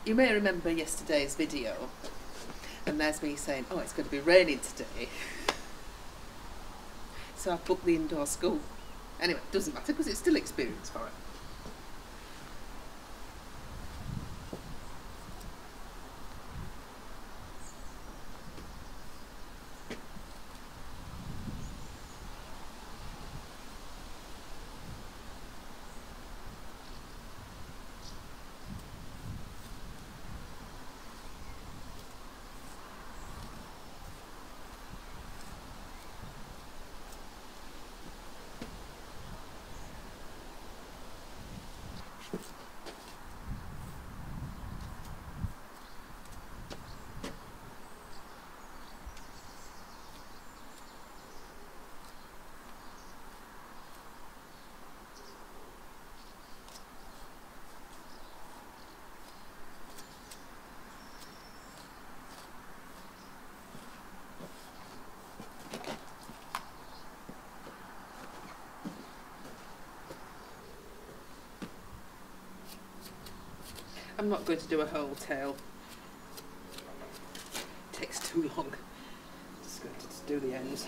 You may remember yesterday's video, and there's me saying, oh, it's going to be raining today. So I've booked the indoor school. Anyway, it doesn't matter because it's still experience for it. I'm not going to do a whole tail. It takes too long. Just going to do the ends.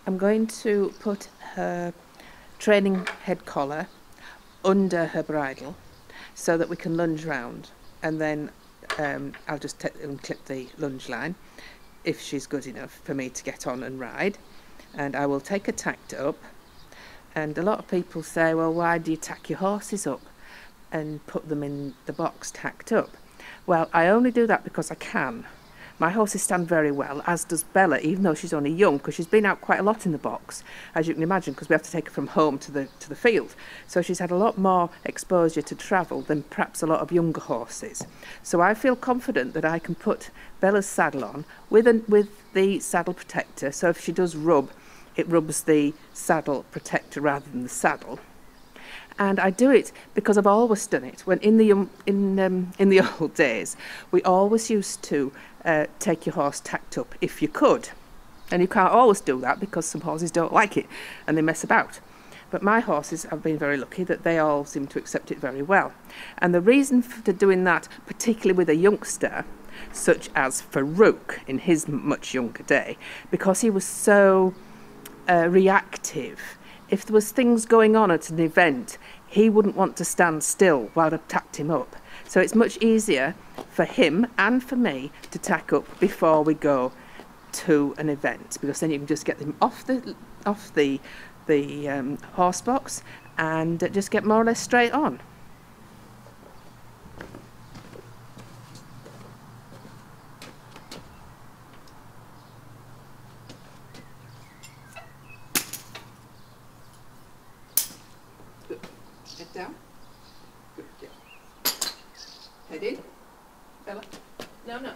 I'm going to put her training head collar under her bridle so that we can lunge round, and then I'll just clip the lunge line if she's good enough for me to get on and ride, and I will take her tacked up. And a lot of people say, well, why do you tack your horses up and put them in the box tacked up? Well, I only do that because I can. My horses stand very well, as does Bella, even though she's only young, because she's been out quite a lot in the box, as you can imagine, because we have to take her from home to the field. So she's had a lot more exposure to travel than perhaps a lot of younger horses. So I feel confident that I can put Bella's saddle on with the saddle protector, so if she does rub, it rubs the saddle protector rather than the saddle. And I do it because I've always done it. When in the old days, we always used to take your horse tacked up if you could. And you can't always do that because some horses don't like it and they mess about. But my horses, I've been very lucky that they all seem to accept it very well. And the reason for doing that, particularly with a youngster, such as Farouk in his much younger day, because he was so reactive. If there was things going on at an event, he wouldn't want to stand still while I tacked him up. So it's much easier for him and for me to tack up before we go to an event, because then you can just get them off the horse box and just get more or less straight on. Good. Head down. Good. Yeah. Head in. Bella. No, no.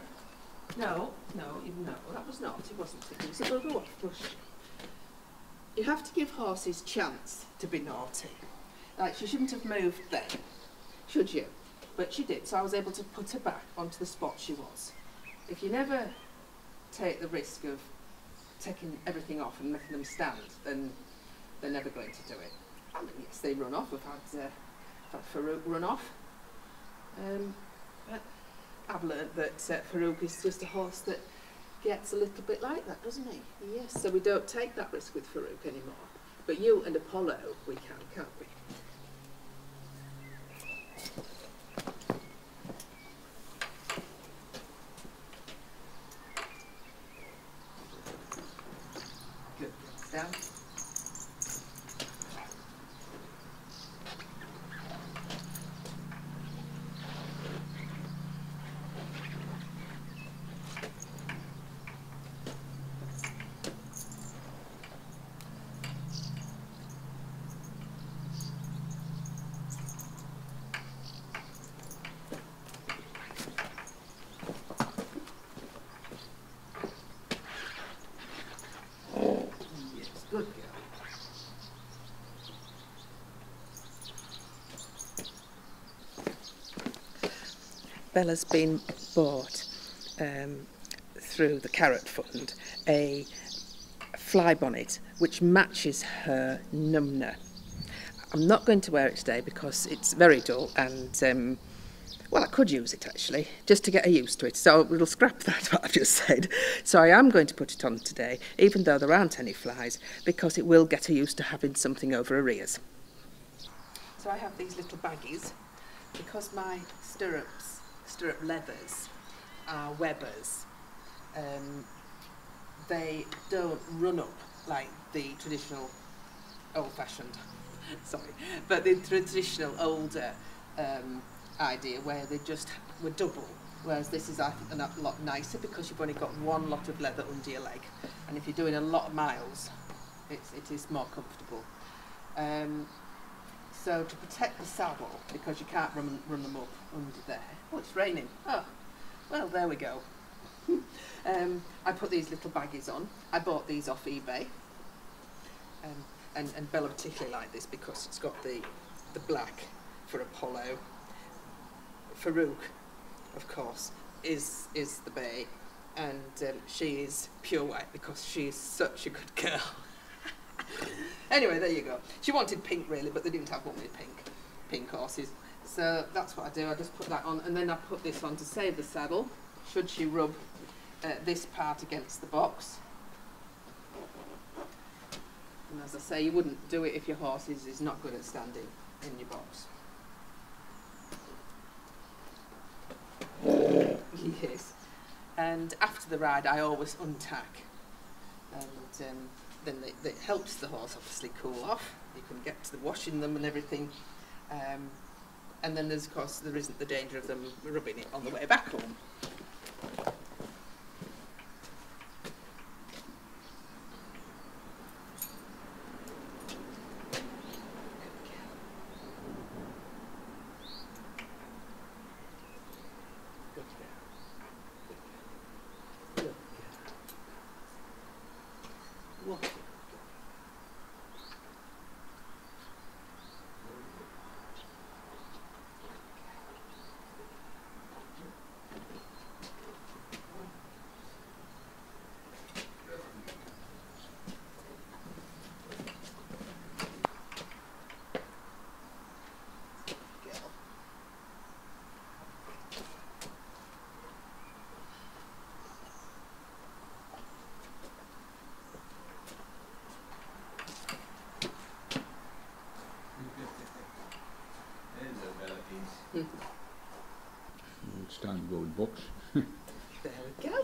No, no, even no. That was not. It wasn't. So go off. Push. You have to give horses chance to be naughty. Like, she shouldn't have moved then, should you? But she did, so I was able to put her back onto the spot she was. If you never take the risk of taking everything off and making them stand, then they're never going to do it. I mean, yes, they run off. We've had Farouk run off. But I've learned that Farouk is just a horse that gets a little bit like that, doesn't he? Yes, so we don't take that risk with Farouk anymore. But you and Apollo, we can, can't we? Good. Down. Bella's been bought through the Carrot Fund a fly bonnet which matches her numner. I'm not going to wear it today because it's very dull and well, I could use it actually, just to get her used to it, so we'll scrap that, what I've just said. So I am going to put it on today, even though there aren't any flies, because it will get her used to having something over her ears. So I have these little baggies, because my stirrup leathers are Webbers. They don't run up like the traditional old-fashioned, sorry, but the traditional older idea where they just were double, whereas this is, I think, a lot nicer because you've only got one lot of leather under your leg, and if you're doing a lot of miles it is more comfortable. So to protect the saddle, because you can't run them up under there. Oh, it's raining. Oh, well, there we go. I put these little baggies on. I bought these off eBay, and Bella particularly liked this because it's got the black for Apollo. Farouk, of course, is the bay, and she is pure white because she is such a good girl. Anyway, there you go. She wanted pink really, but they didn't have one with pink horses. So that's what I do. I just put that on, and then I put this on to save the saddle, should she rub this part against the box. And as I say, you wouldn't do it if your horse is not good at standing in your box. Yes. And after the ride I always untack, and then it helps the horse obviously cool off. You can get to the washing them and everything, and then there's, of course, there isn't the danger of them rubbing it on the way back home. It's time to go in the box. There we go.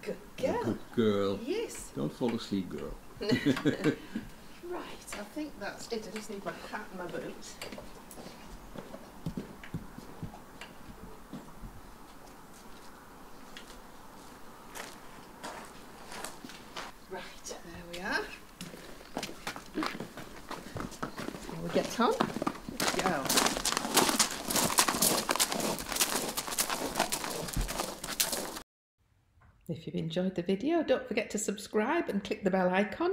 Good girl. Good girl. Yes. Don't fall asleep, girl. Right, I think that's it. I just need my hat and my boots. Right, there we are. Now we get on. Let's go. If you've enjoyed the video, don't forget to subscribe and click the bell icon.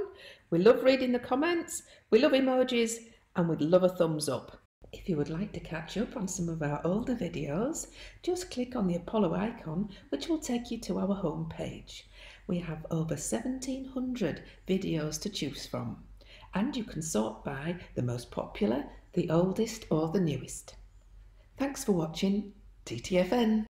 We love reading the comments, we love emojis, and we'd love a thumbs up. If you would like to catch up on some of our older videos, just click on the Apollo icon, which will take you to our home page. We have over 1,700 videos to choose from, and you can sort by the most popular, the oldest, or the newest. Thanks for watching TTFN.